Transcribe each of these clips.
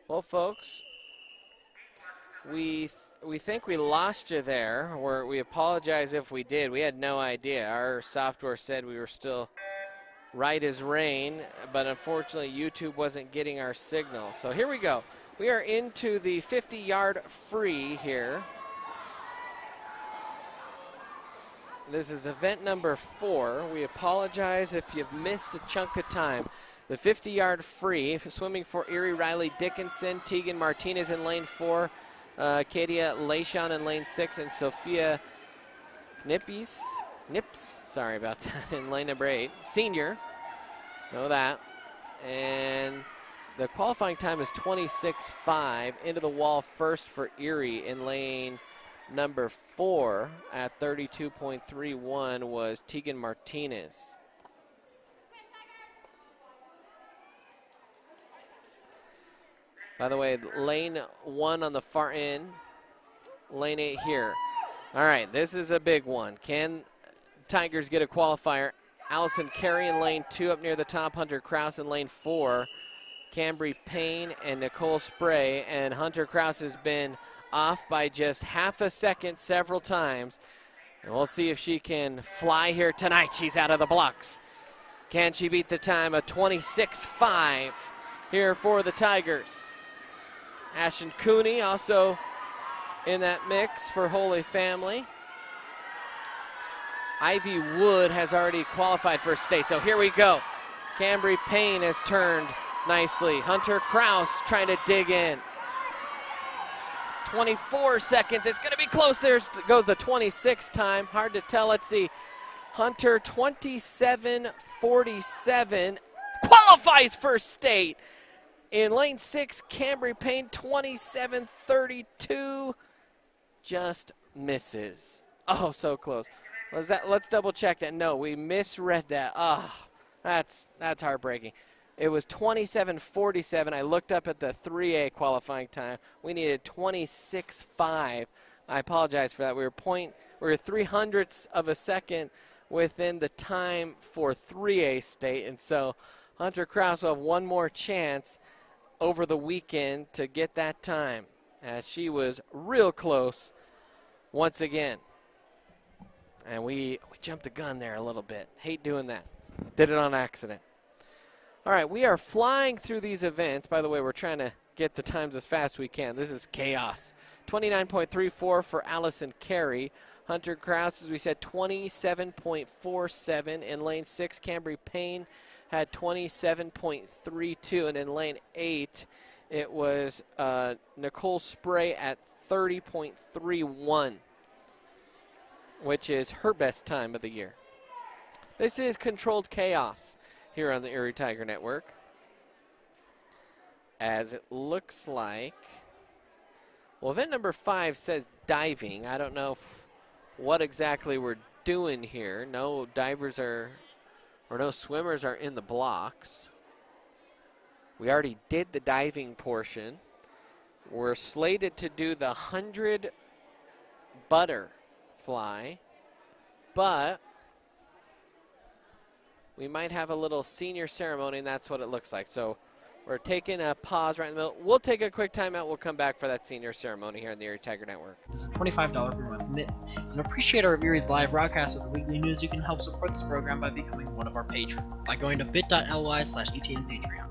Well, folks, we think we lost you there. We apologize if we did. We had no idea. Our software said we were still right as rain, but unfortunately YouTube wasn't getting our signal. So here we go. We are into the 50-yard free here. This is event number 4. We apologize if you've missed a chunk of time. The 50-yard free, swimming for Erie, Riley Dickinson, Tegan Martinez in lane 4, Katia Leishon in lane 6, and Sophia Nips, sorry about that, in lane number 8. Senior, know that. And the qualifying time is 26.5. Into the wall first for Erie in lane number 4 at 32.31 was Tegan Martinez. By the way, lane 1 on the far end, lane 8 here. All right, this is a big one. Can Tigers get a qualifier? Allison Carey in lane 2 up near the top, Hunter Kraus in lane 4, Cambry Payne and Nicole Spray, and Hunter Kraus has been off by just half a second several times. And we'll see if she can fly here tonight. She's out of the blocks. Can she beat the time of 26.5 here for the Tigers? Ashton Cooney also in that mix for Holy Family. Ivy Wood has already qualified for state. So here we go. Cambry Payne has turned nicely. Hunter Kraus trying to dig in. 24 seconds. It's going to be close. There goes the 26 time. Hard to tell. Let's see. Hunter 27.47 qualifies for state. In lane 6, Cambry Payne 27.32 just misses. Oh, so close. Let's double check that. No, we misread that. Oh, that's heartbreaking. It was 27.47. I looked up at the 3A qualifying time. We needed 26.5. I apologize for that. We were 0.03 of a second within the time for 3A state, and so Hunter Kraus will have one more chance over the weekend to get that time, as she was real close once again. And we jumped the gun there a little bit. Hate doing that. Did it on accident. All right, we are flying through these events. By the way, we're trying to get the times as fast as we can. This is chaos. 29.34 for Allison Carey. Hunter Kraus, as we said, 27.47. In lane 6, Cambry Payne had 27.32, and in lane 8, it was Nicole Spray at 30.31, which is her best time of the year. This is Controlled Chaos here on the Erie Tiger Network, as it looks like, well, event number 5 says diving. I don't know what exactly we're doing here. No divers are, or no swimmers are in the blocks. We already did the diving portion. We're slated to do the 100 butterfly, but we might have a little senior ceremony, and that's what it looks like. So we're taking a pause right in the middle. We'll take a quick timeout. We'll come back for that senior ceremony here on the Erie Tiger Network. This is a $25 per month commitment. It's an appreciator of Erie's live broadcast with the weekly news. You can help support this program by becoming one of our patrons by going to bit.ly/ETN Patreon.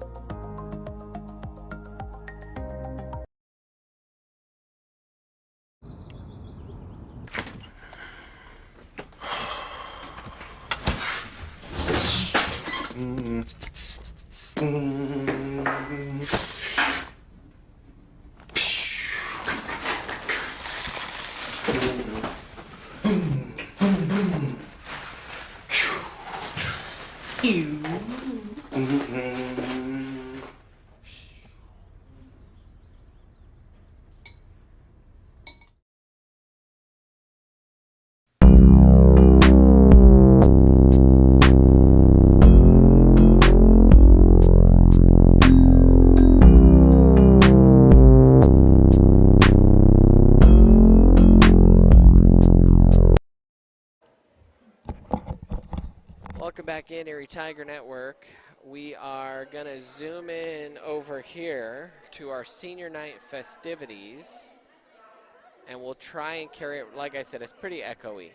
Welcome back in, Erie Tiger Network. we are going to zoom in over here to our senior night festivities, and we'll try and carry it. Like I said, it's pretty echoey.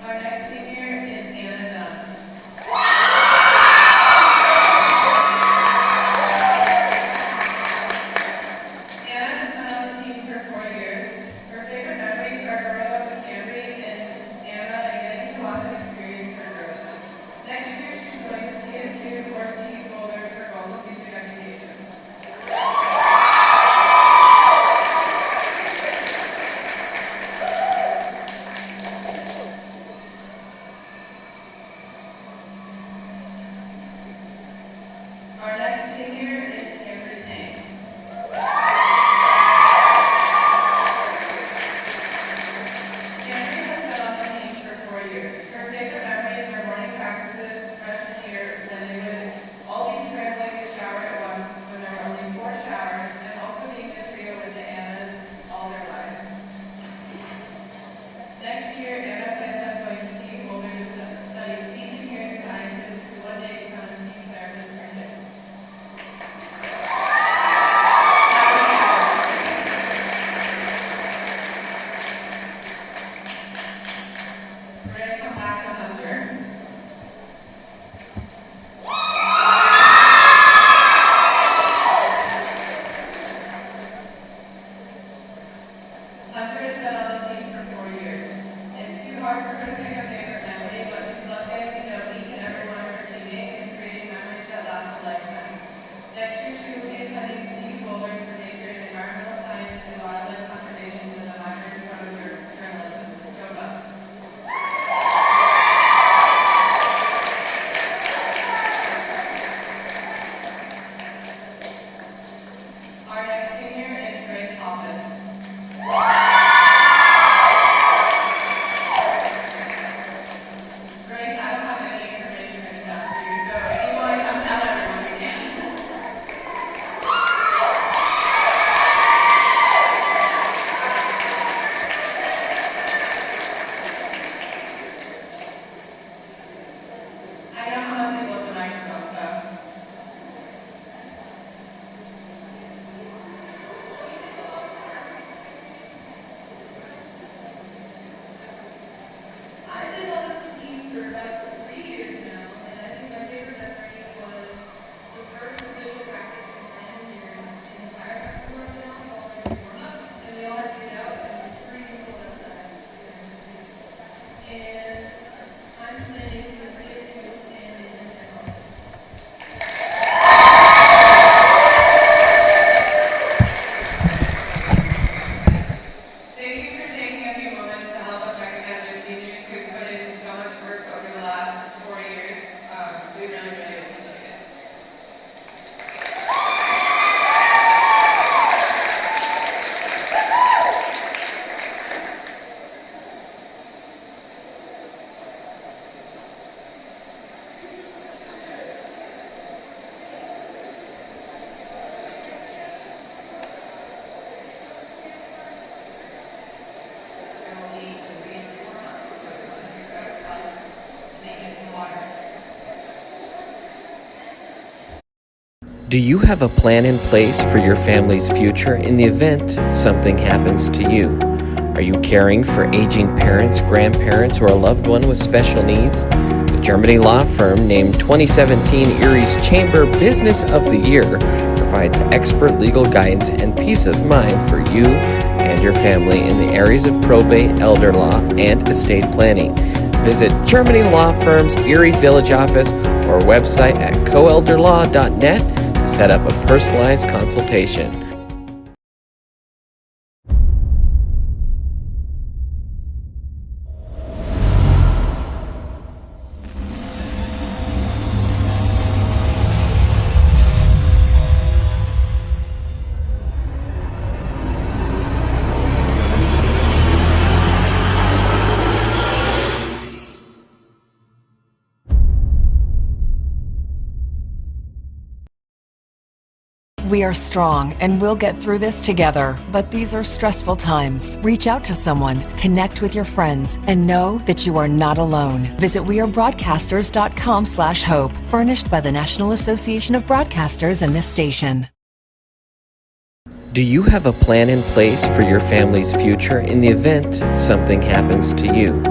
Our next senior is Anna Dunn. Anna has been on the team for 4 years. Her favorite memories are growing up with Erie and Anna and getting to watch and experience her growth. Next year, she's going to CSU or CE Boulder for vocal music education. Our next senior is Kimberly Payne. Kimberly has been on the team for 4 years. Her favorite memories are morning practices freshman year when they would all be scrambling to shower at once when there were only 4 showers, and also being a trio with the Annas all their lives. Next year, Anna plans on going to CE Boulder to study speech and hearing sciences to one day become a speech therapist for kids. We're going to come back to Hunter. Hunter has been on the team for 4 years. It's too hard for her to pick a favorite memory, but she's loved getting to know each and every one of her teammates and creating memories that last a lifetime. Next year, she will be attending CE Boulder to major in environmental science and wildlife conservation with a minor in photojournalism. Go Bucks! Our next senior is Grace Hoppus. Grace, I don't have any information written down for you, so if you want to come tell everyone, you can. I know how much you love the microphone, so. I've been on this team for about 3 years now, and I think my favorite memory was the first official practice in freshman year. And the fire truck were down, all the warm-ups, and we all had to get out, and it was freezing cold outside. And I'm planning for CSU and Nintendo. Thank you for taking a few moments to help us recognize our seniors who put in so much work over the last 4 years. We really, really appreciate it. Do you have a plan in place for your family's future in the event something happens to you? Are you caring for aging parents, grandparents, or a loved one with special needs? The Germany law firm named 2017 Erie's Chamber Business of the Year provides expert legal guidance and peace of mind for you and your family in the areas of probate, elder law, and estate planning. Visit Germany Law Firm's Erie Village office or website at coelderlaw.net to set up a personalized consultation. We are strong and we'll get through this together, but these are stressful times. Reach out to someone, connect with your friends, and know that you are not alone. Visit wearebroadcasters.com/hope, furnished by the National Association of Broadcasters and this station. Do you have a plan in place for your family's future in the event something happens to you?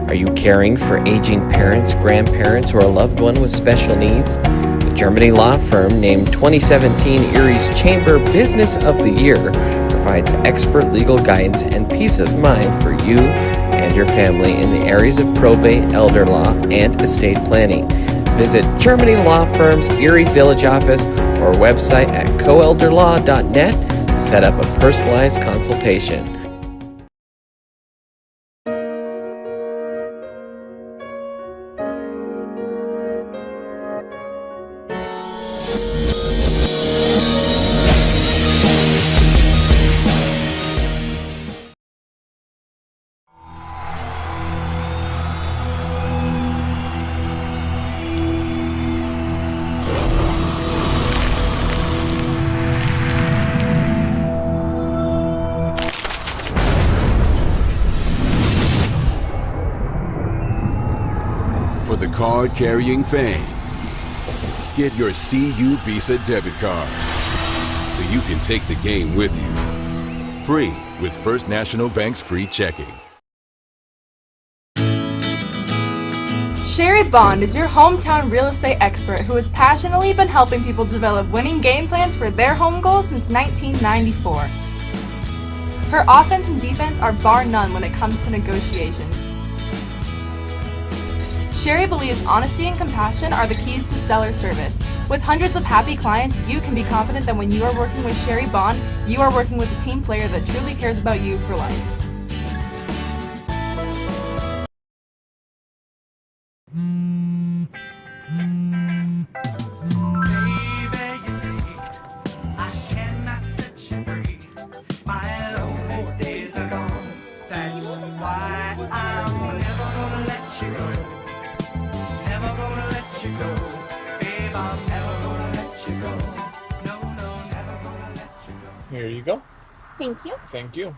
Are you caring for aging parents, grandparents, or a loved one with special needs? The Germany law firm named 2017 Erie's Chamber Business of the Year provides expert legal guidance and peace of mind for you and your family in the areas of probate, elder law, and estate planning. Visit Germany Law Firm's Erie Village office or website at coelderlaw.net to set up a personalized consultation. For the card-carrying fan, get your CU Visa debit card so you can take the game with you. Free with First National Bank's free checking. Sherry Bond is your hometown real estate expert who has passionately been helping people develop winning game plans for their home goals since 1994. Her offense and defense are bar none when it comes to negotiations. Sherry believes honesty and compassion are the keys to seller service. With hundreds of happy clients, you can be confident that when you are working with Sherry Bond, you are working with a team player that truly cares about you for life. Here you go. Thank you. Thank you.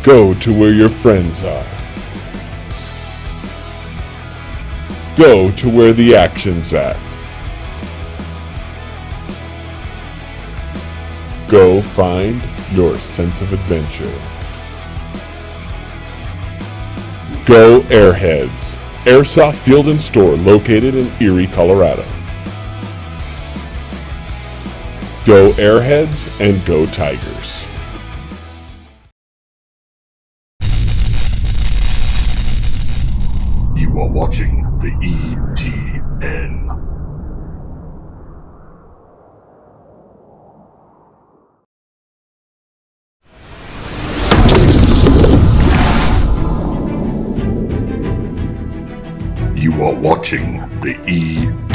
Go to where your friends are. Go to where the action's at. Go find your sense of adventure. Go Airheads, Airsoft Field and Store located in Erie, Colorado. Go Airheads and go Tigers. You are watching the ETN. You are watching the ETN.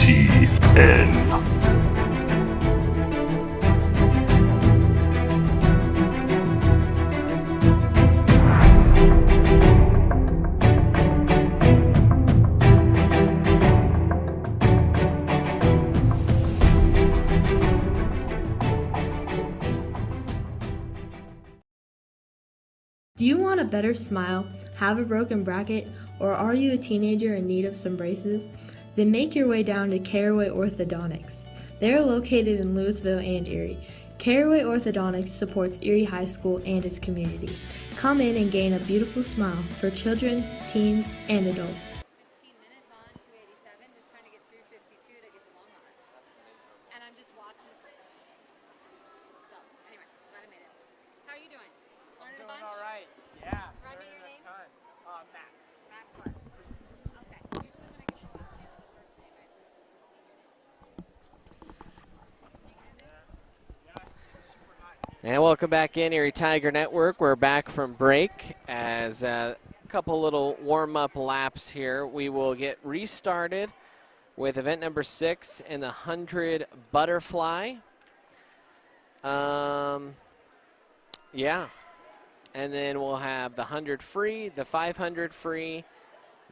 Do you want a better smile, have a broken bracket, or are you a teenager in need of some braces? Then make your way down to Caraway Orthodontics. They are located in Louisville and Erie. Caraway Orthodontics supports Erie High School and its community. Come in and gain a beautiful smile for children, teens, and adults. And welcome back in, Erie Tiger Network. We're back from break as a couple little warm-up laps here. We will get restarted with event number 6 in the 100 butterfly. Yeah. And then we'll have the 100 free, the 500 free,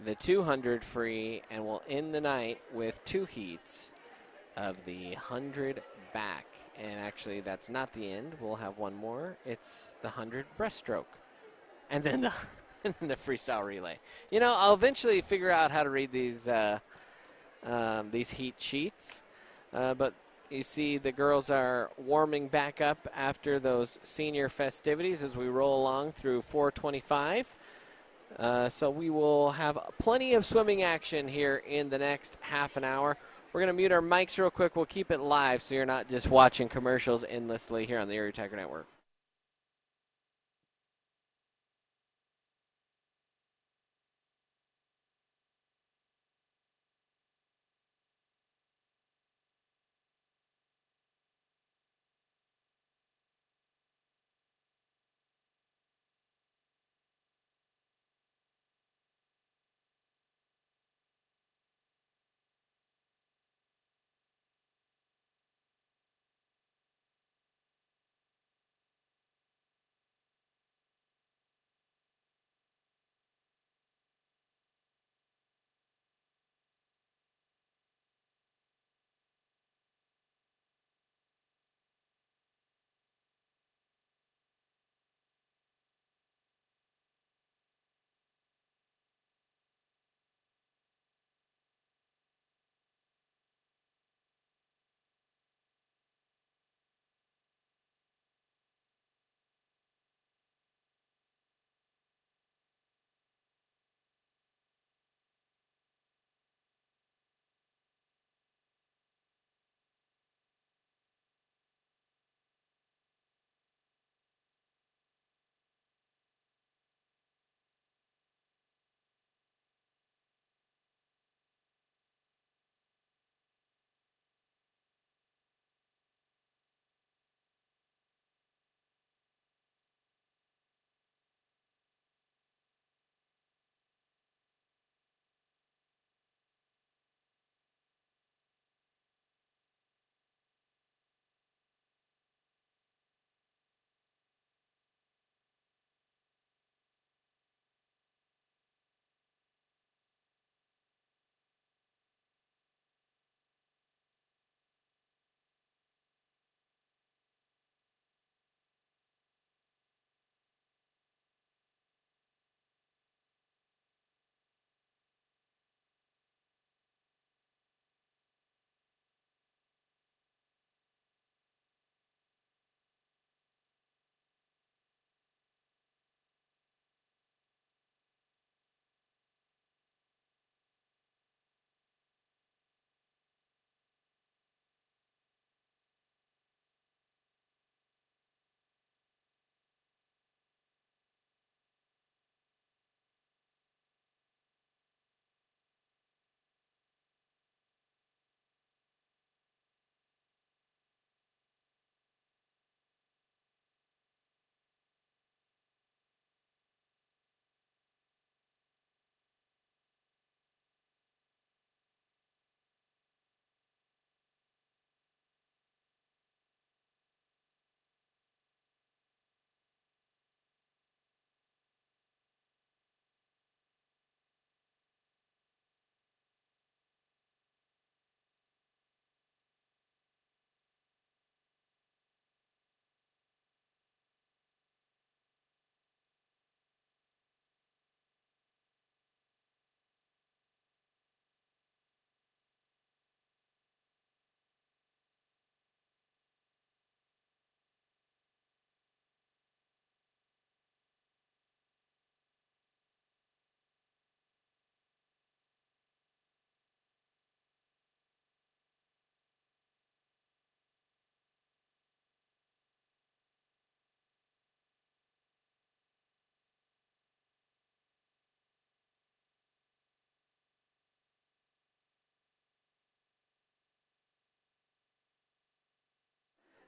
the 200 free, and we'll end the night with 2 heats of the 100 back. And actually, that's not the end. We'll have one more. It's the 100 breaststroke. And then the, and then the freestyle relay. You know, I'll eventually figure out how to read these heat sheets. But you see the girls are warming back up after those senior festivities as we roll along through 425. So we will have plenty of swimming action here in the next half an hour. We're going to mute our mics real quick. We'll keep it live so you're not just watching commercials endlessly here on the Erie Tiger Network.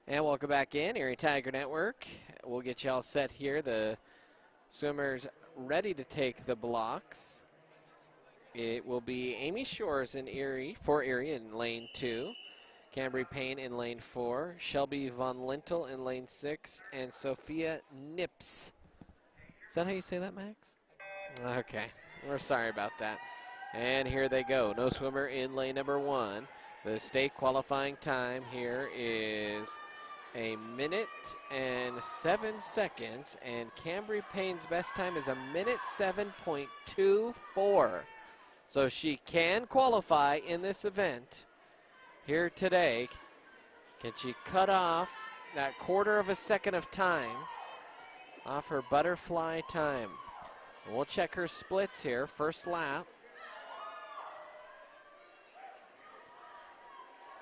And welcome back in, Erie Tiger Network. We'll get you all set here. The swimmers ready to take the blocks. It will be Amy Shores in Erie, for Erie in lane 2. Cambry Payne in lane 4. Shelby Von Lintel in lane 6. And Sophia Nips. Is that how you say that, Max? Okay. We're sorry about that. And here they go. No swimmer in lane number 1. The state qualifying time here is 1 minute and 7 seconds. And Cambry Payne's best time is 1:07.24. So she can qualify in this event here today. Can she cut off that 1/4 of a second of time off her butterfly time? And we'll check her splits here. First lap.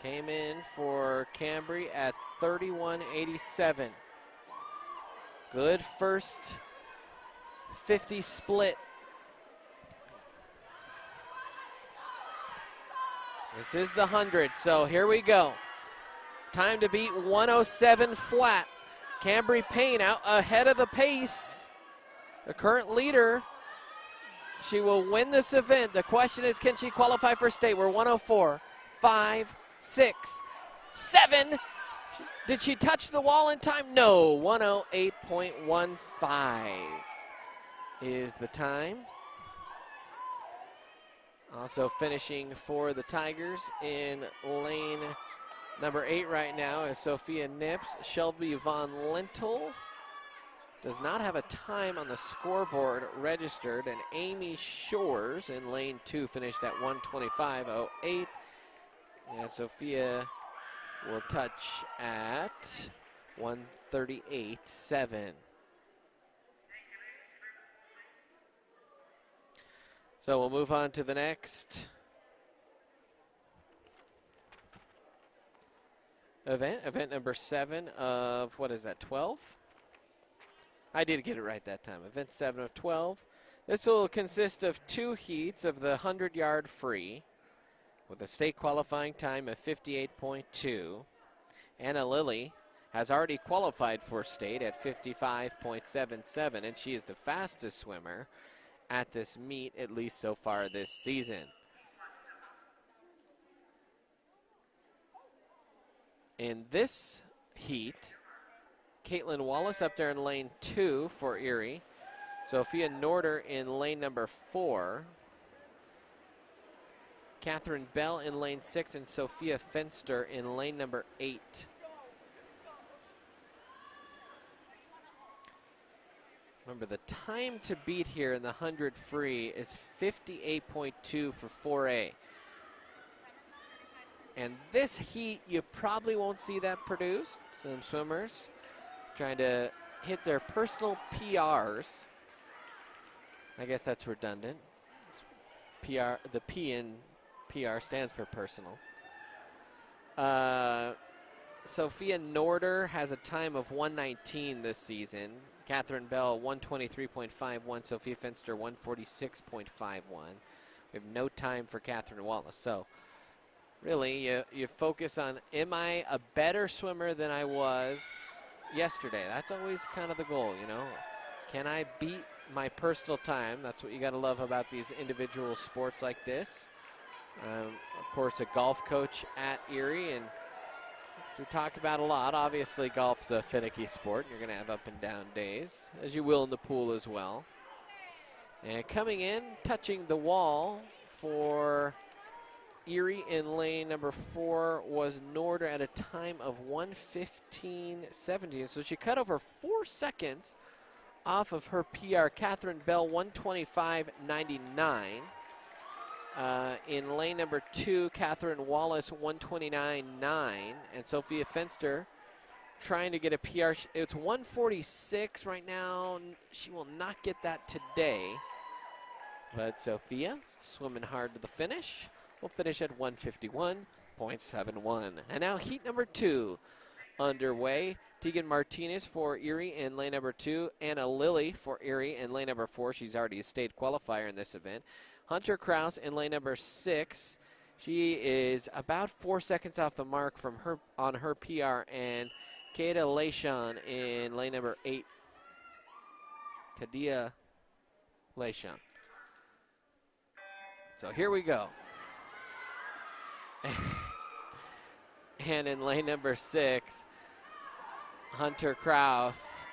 Came in for Cambry at 31.87. Good first 50 split. This is the 100, so here we go. Time to beat 1:07 flat. Cambry Payne out ahead of the pace. The current leader. She will win this event. The question is, can she qualify for state? We're 1:04, 5, 6, 7. Did she touch the wall in time? No. 1:08.15 is the time. Also finishing for the Tigers in lane number 8 right now is Sophia Nips. Shelby Von Lintel does not have a time on the scoreboard registered, and Amy Shores in lane 2 finished at 1:25.08. And Sophia will touch at 1:38.7. So we'll move on to the next event number 7 of, what is that, 12? I did get it right that time. Event 7 of 12. This will consist of 2 heats of the 100-yard free with a state qualifying time of 58.2. Anna Lilly has already qualified for state at 55.77, and she is the fastest swimmer at this meet, at least so far this season. In this heat, Caitlin Wallace up there in lane 2 for Erie. Sophia Norder in lane number 4. Catherine Bell in lane 6 and Sophia Fenster in lane number 8. Remember, the time to beat here in the 100 free is 58.2 for 4A. And this heat, you probably won't see that produced. Some swimmers trying to hit their personal PRs. I guess that's redundant. PR, the P in PR stands for personal. Sophia Norder has a time of 1:19 this season. Catherine Bell, 1:23.51. Sophia Fenster, 1:46.51. We have no time for Catherine Wallace. So really, you focus on, am I a better swimmer than I was yesterday? That's always kind of the goal, you know. Can I beat my personal time? That's what you got to love about these individual sports like this. Of course, a golf coach at Erie, and we talk about a lot. Obviously, golf's a finicky sport. You're going to have up and down days, as you will in the pool as well. And coming in, touching the wall for Erie in lane number 4 was Norder at a time of 1:15.17. So she cut over 4 seconds off of her PR. Catherine Bell, 1:25.99. In lane number 2, Catherine Wallace, 1:29.9. And Sophia Fenster trying to get a PR. It's 1:46 right now. She will not get that today. But Sophia, swimming hard to the finish, will finish at 1:51.71. And now heat number 2 underway. Tegan Martinez for Erie in lane number 2. Anna Lilly for Erie in lane number 4. She's already a state qualifier in this event. Hunter Kraus in lane number 6. She is about 4 seconds off the mark from her on her PR. And Kadia Leishon in lane number 8. Kadia Leishon. So here we go. And in lane number 6, Hunter Kraus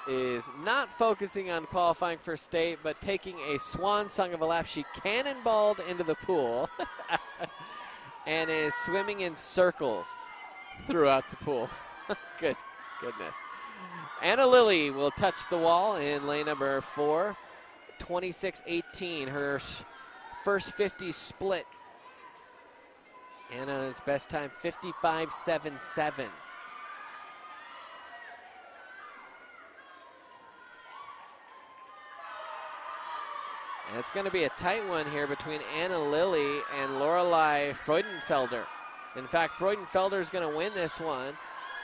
is not focusing on qualifying for state, but taking a swan song of a lap. She cannonballed into the pool and is swimming in circles throughout the pool. Goodness. Anna Lilly will touch the wall in lane number 4, 26-18, her first 50 split. Anna's best time, 55.77. And it's going to be a tight one here between Anna Lilly and Lorelei Freudenfelder. In fact, Freudenfelder is going to win this one.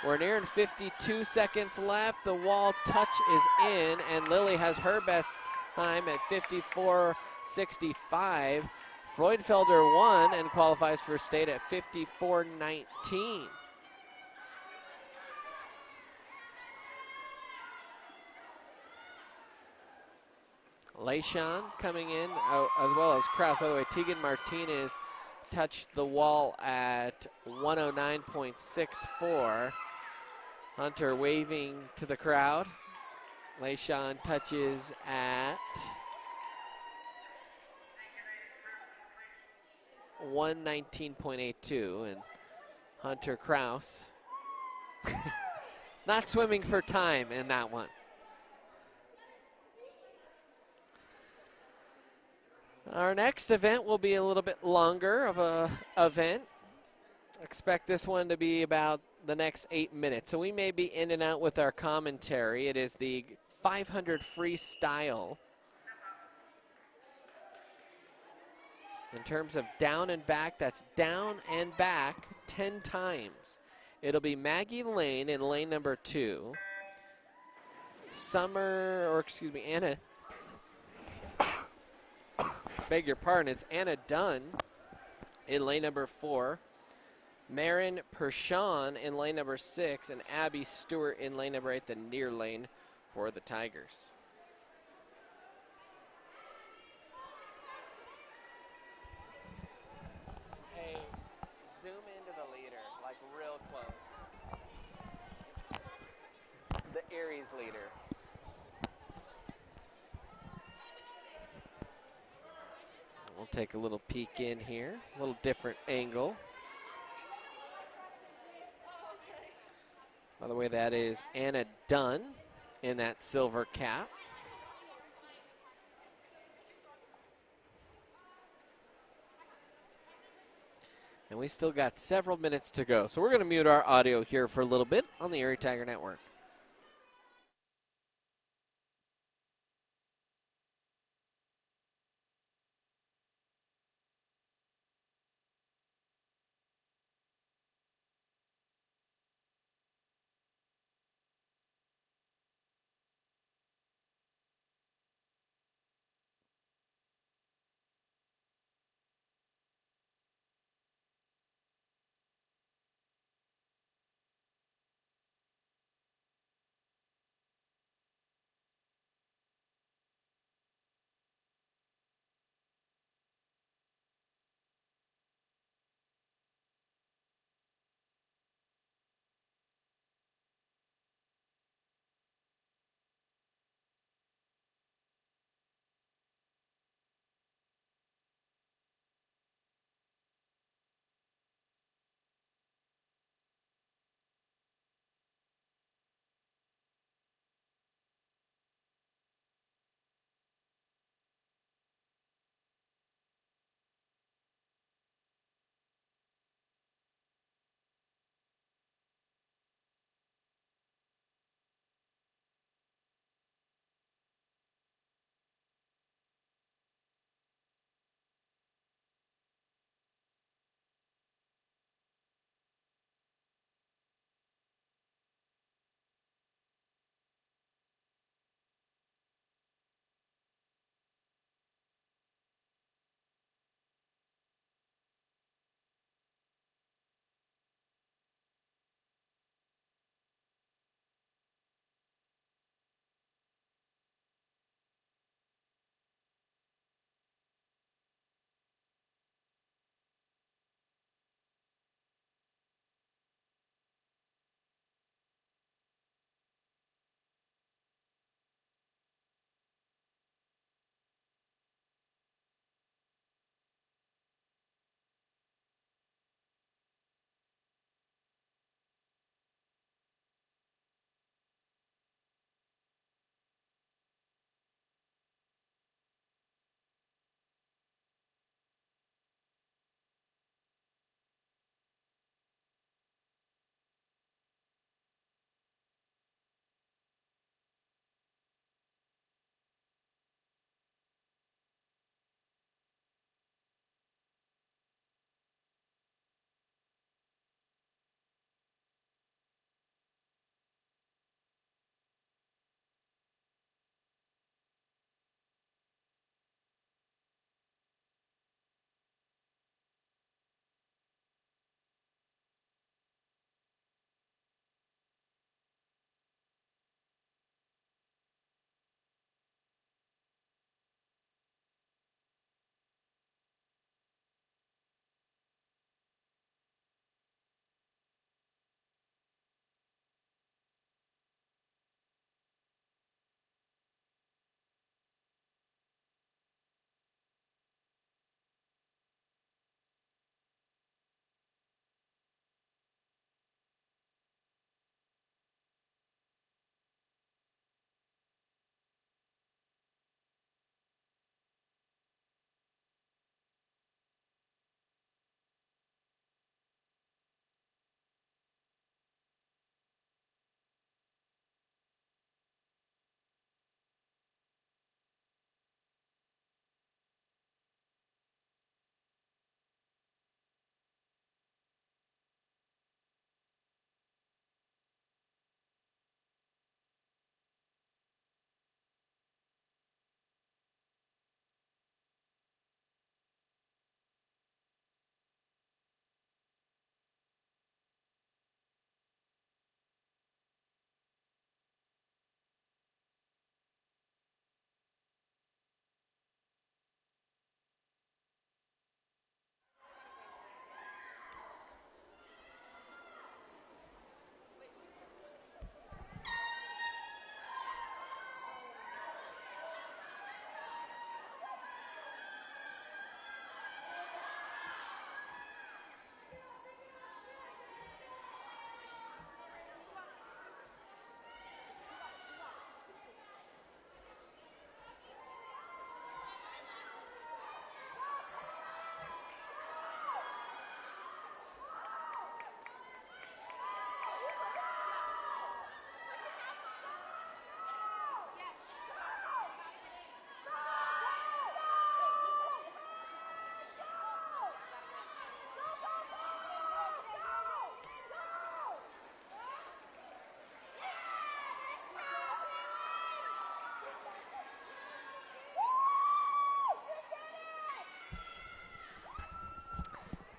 We're nearing 52 seconds left. The wall touch is in, and Lilly has her best time at 54.65. Freudenfelder won and qualifies for state at 54.19. Leishon coming in, as well as Kraus. By the way, Tegan Martinez touched the wall at 109.64. Hunter waving to the crowd. Leishon touches at 119.82, and Hunter Kraus not swimming for time in that one. Our next event will be a little bit longer of a event. Expect this one to be about the next 8 minutes. So we may be in and out with our commentary. It is the 500 freestyle. In terms of down and back, that's down and back 10 times. It'll be Maggie Lane in lane number 2. Anna. Beg your pardon, it's Anna Dunn in lane number 4. Marin Pershawn in lane number 6, and Abby Stewart in lane number 8, the near lane for the Tigers. Hey, zoom into the leader, like real close. The Erie's leader. We'll take a little peek in here, a little different angle. By the way, that is Anna Dunn in that silver cap. And we still got several minutes to go. So we're going to mute our audio here for a little bit on the Erie Tiger Network.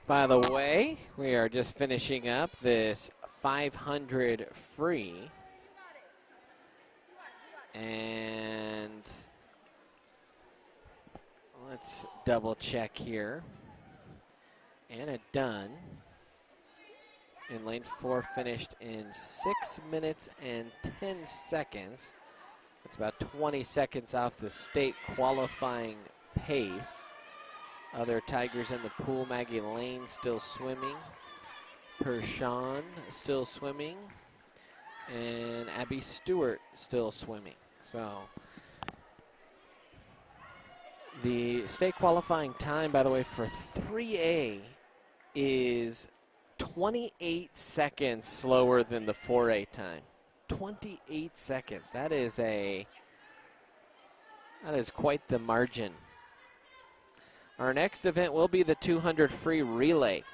By the way, we are just finishing up this 500 free. And let's double check here. Anna Dunn in lane 4 finished in 6 minutes and 10 seconds. That's about 20 seconds off the state qualifying pace. Other Tigers in the pool, Maggie Lane still swimming. Pershawn still swimming. And Abby Stewart still swimming. So the state qualifying time, by the way, for 3A is 28 seconds slower than the 4A time. 28 seconds. That is quite the margin. Our next event will be the 200 free relay.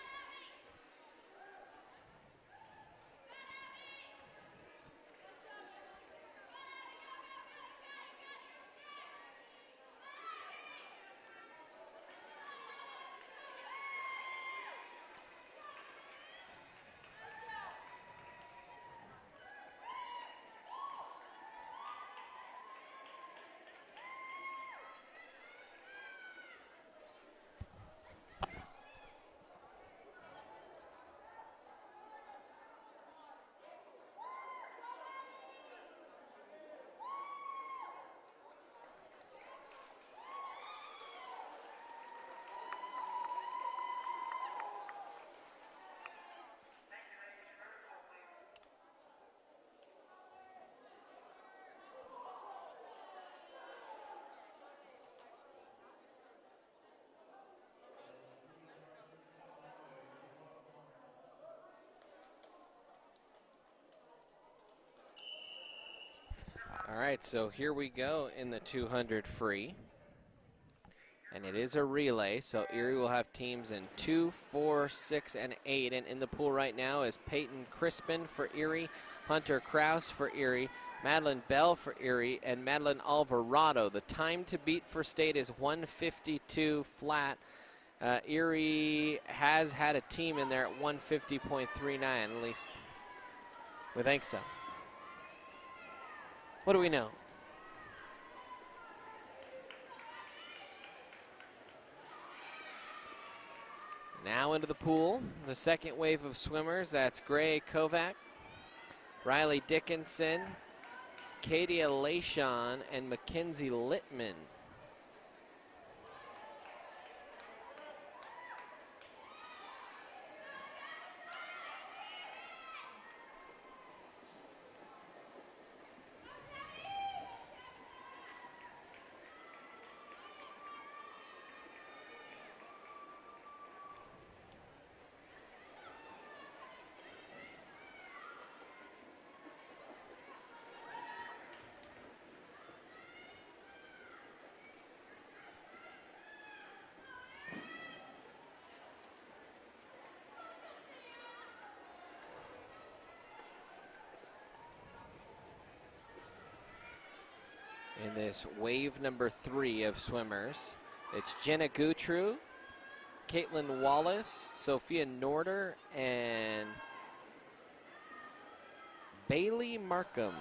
All right, so here we go in the 200 free. And it is a relay, so Erie will have teams in 2, 4, 6, and 8. And in the pool right now is Peyton Crispin for Erie, Hunter Kraus for Erie, Madeline Bell for Erie, and Madeline Alvarado. The time to beat for state is 152 flat. Erie has had a team in there at 150.39, at least we think so. What do we know? Now into the pool, the second wave of swimmers. That's Gray Kovac, Riley Dickinson, Katia Lashon, and Mackenzie Littman. In this wave number 3 of swimmers, it's Jenna Gutru, Caitlin Wallace, Sophia Norder, and Bailey Markham.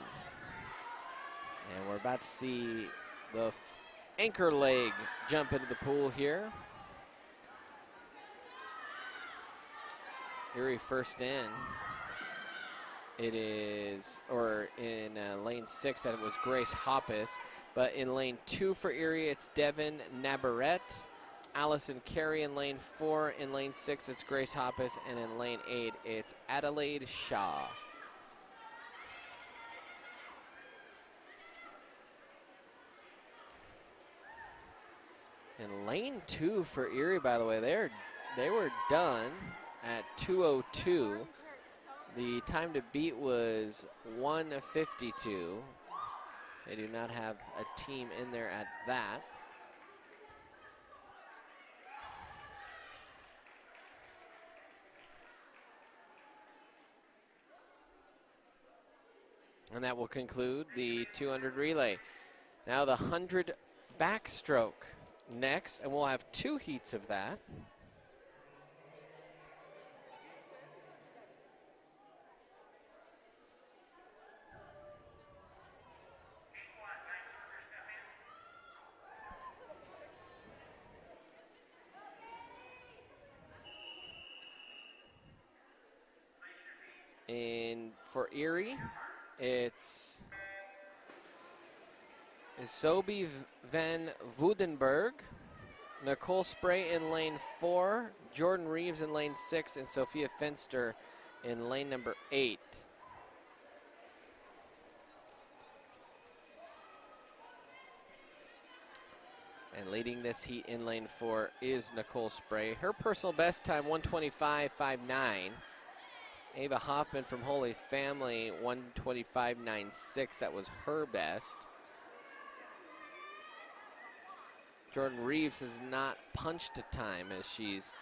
And we're about to see the anchor leg jump into the pool here. Erie first in. It is, or in lane 6, that it was Grace Hoppus. But in lane 2 for Erie, it's Devin Navarrete. Allison Carey in lane 4. In lane 6, it's Grace Hoppus. And in lane 8, it's Adelaide Shaw. In lane 2 for Erie, by the way, they were done at 2:02. The time to beat was 1:52. They do not have a team in there at that. And that will conclude the 200 relay. Now the 100 backstroke next, and we'll have 2 heats of that. for Erie, it's Isobe van Woudenberg, Nicole Spray in lane 4, Jordan Reeves in lane 6, and Sophia Fenster in lane number 8. And leading this heat in lane 4 is Nicole Spray. Her personal best time, 125.59. Ava Hoffman from Holy Family, 125.96. That was her best. Jordan Reeves has not punched a time, as she's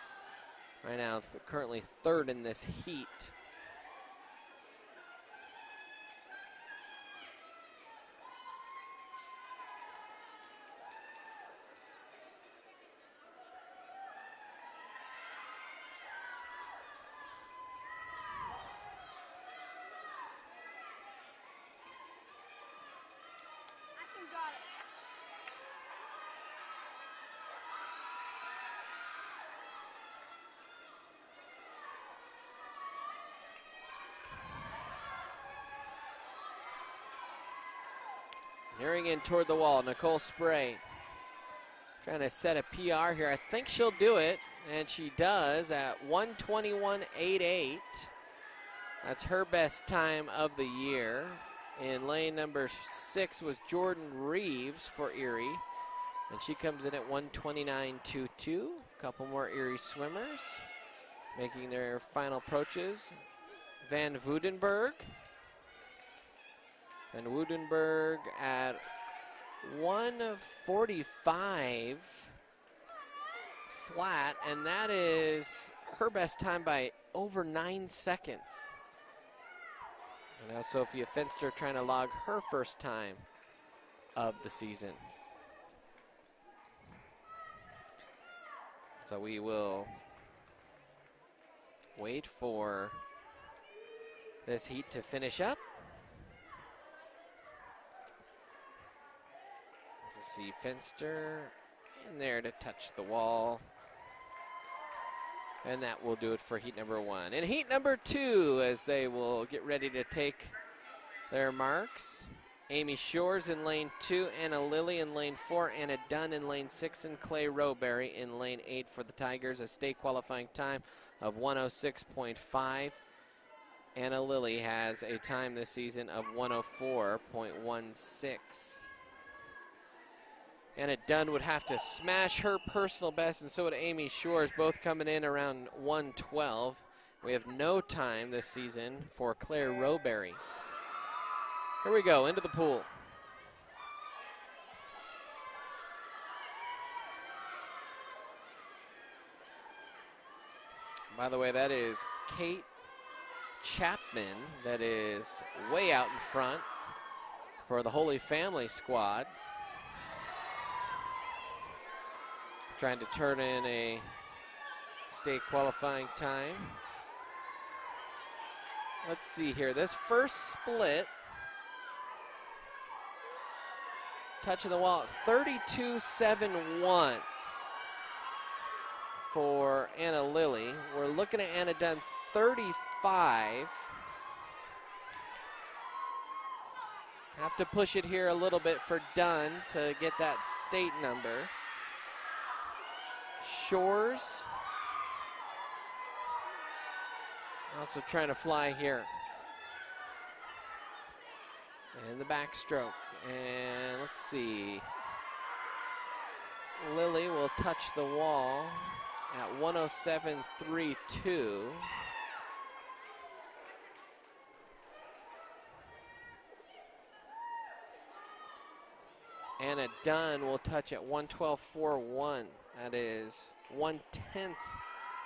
right now currently third in this heat. Nearing in toward the wall, Nicole Spray trying to set a PR here. I think she'll do it, and she does at 121.88. That's her best time of the year. In lane number 6 was Jordan Reeves for Erie, and she comes in at 129.22. A couple more Erie swimmers making their final approaches. Van Woudenberg. And Woudenberg at 1:45 flat, and that is her best time by over 9 seconds. And now Sophia Fenster trying to log her first time of the season. So we will wait for this heat to finish up. To see Fenster in there to touch the wall. And that will do it for heat number 1. In heat number 2, as they will get ready to take their marks, Amy Shores in lane 2, Anna Lilly in lane 4, Anna Dunn in lane 6, and Clay Rowberry in lane 8 for the Tigers. A state qualifying time of 106.5. Anna Lilly has a time this season of 104.16. Anna Dunn would have to smash her personal best, and so would Amy Shores, both coming in around 112. We have no time this season for Claire Rowberry. Here we go, into the pool. By the way, that is Kate Chapman that is way out in front for the Holy Family squad. Trying to turn in a state qualifying time. Let's see here. This first split, touching the wall at 32.71 for Anna Lilly. We're looking at Anna Dunn 35. Have to push it here a little bit for Dunn to get that state number. Shores also trying to fly here. And the backstroke. And let's see. Lilly will touch the wall at 107.32. Anna Dunn will touch at 112.41. That is 1/10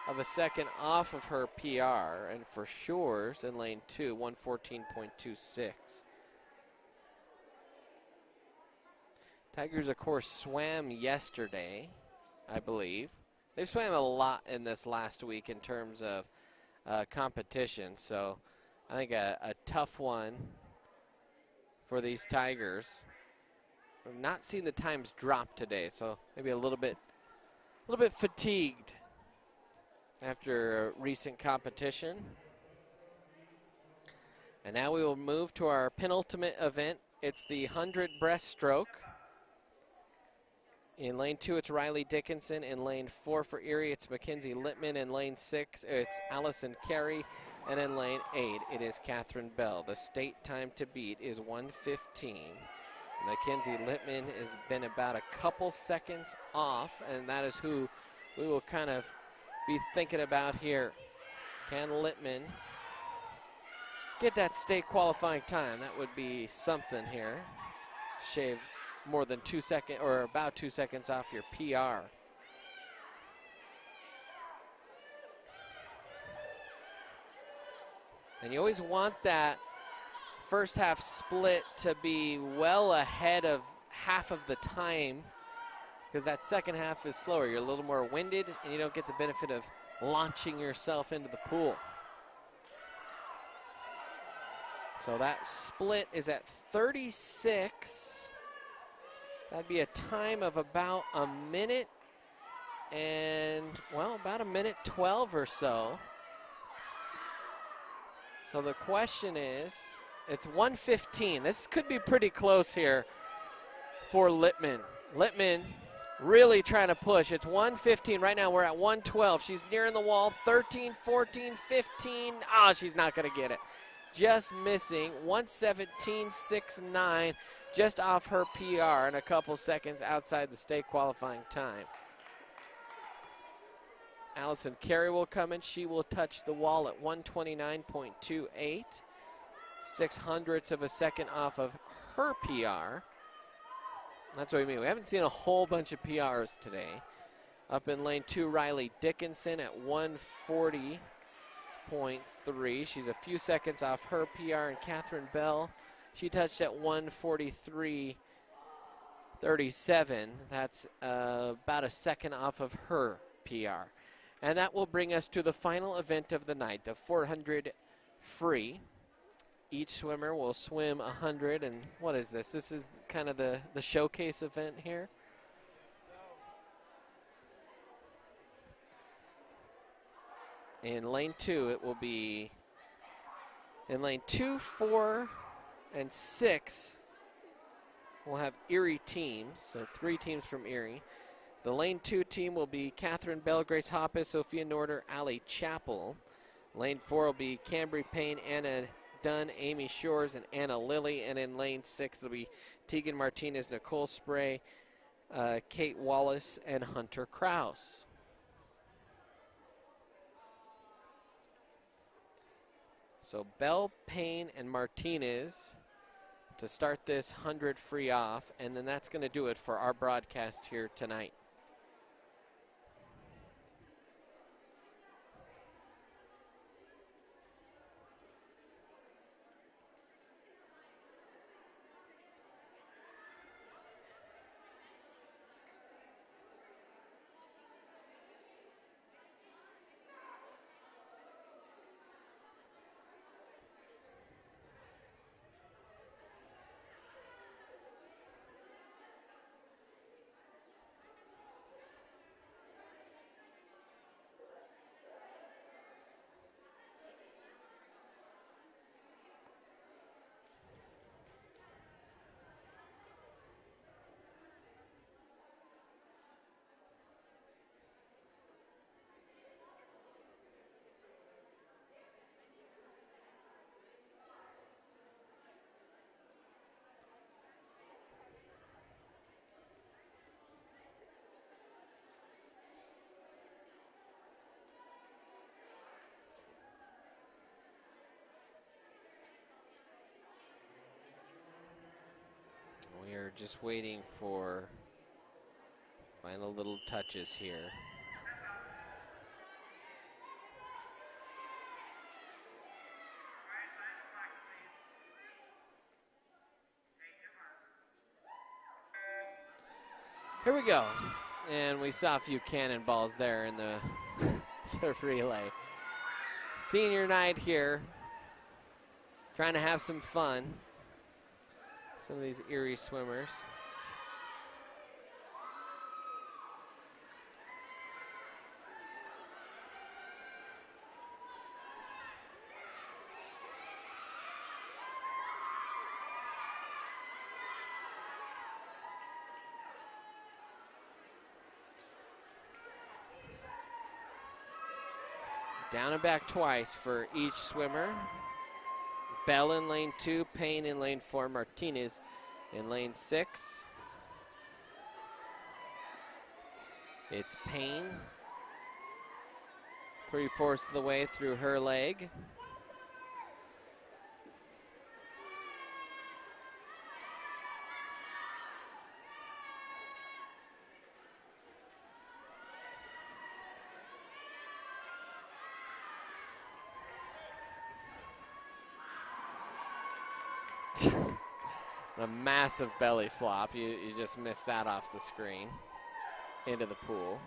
of a second off of her PR. And for Shores in lane 2, 114.26. Tigers, of course, swam yesterday, I believe. They swam a lot in this last week in terms of competition. So I think a tough one for these Tigers. I've not seen the times drop today, so maybe a little bit fatigued after recent competition. And now we will move to our penultimate event. It's the 100 breaststroke. In lane 2, it's Riley Dickinson. In lane 4 for Erie, it's Mackenzie Littman. In lane 6, it's Allison Carey. And in lane 8, it is Catherine Bell. The state time to beat is 1:15. Mackenzie Littman has been about a couple seconds off, and that is who we will kind of be thinking about here. Can Littman get that state qualifying time? That would be something here. Shave more than 2 seconds, or about 2 seconds off your PR. And you always want that first half split to be well ahead of half of the time, because that second half is slower. You're a little more winded, and you don't get the benefit of launching yourself into the pool. So that split is at 36. That'd be a time of about a minute and, well, about a minute 12 or so. So the question is, it's 1:15. This could be pretty close here for Littman. Littman really trying to push. It's 1:15. Right now we're at 1:12. She's nearing the wall. 13, 14, 15. Ah, she's not going to get it. Just missing. 1:17.69, just off her PR and a couple seconds outside the state qualifying time. Allison Carey will come in. She will touch the wall at 1:29.28. 0.06 of a second off of her PR. That's what we mean. We haven't seen a whole bunch of PRs today. Up in lane 2, Riley Dickinson at 1:40.3. She's a few seconds off her PR. And Catherine Bell, she touched at 1:43.37. That's about a second off of her PR. And that will bring us to the final event of the night, the 400 free. Each swimmer will swim 100, and what is this? This is kind of the showcase event here. In lane 2, it will be in lane 2, 4, and 6. We'll have Erie teams, so 3 teams from Erie. The lane 2 team will be Catherine Bell, Grace Hoppus, Sophia Norder, Allie Chappell. Lane 4 will be Cambry Payne, Anna Dunn, Amy Shores, and Anna Lilly. And in lane 6, it'll be Tegan Martinez, Nicole Spray, Kate Wallace, and Hunter Kraus. So Bell, Payne, and Martinez to start this 100 free off, and then that's going to do it for our broadcast here tonight. We are just waiting for final little touches here. Here we go. And we saw a few cannonballs there in the, the relay. Senior night here. Trying to have some fun. Some of these Erie swimmers. Down and back twice for each swimmer. Bell in lane 2, Payne in lane 4, Martinez in lane 6. It's Payne, 3/4 of the way through her leg. A massive belly flop. You just missed that off the screen into the pool.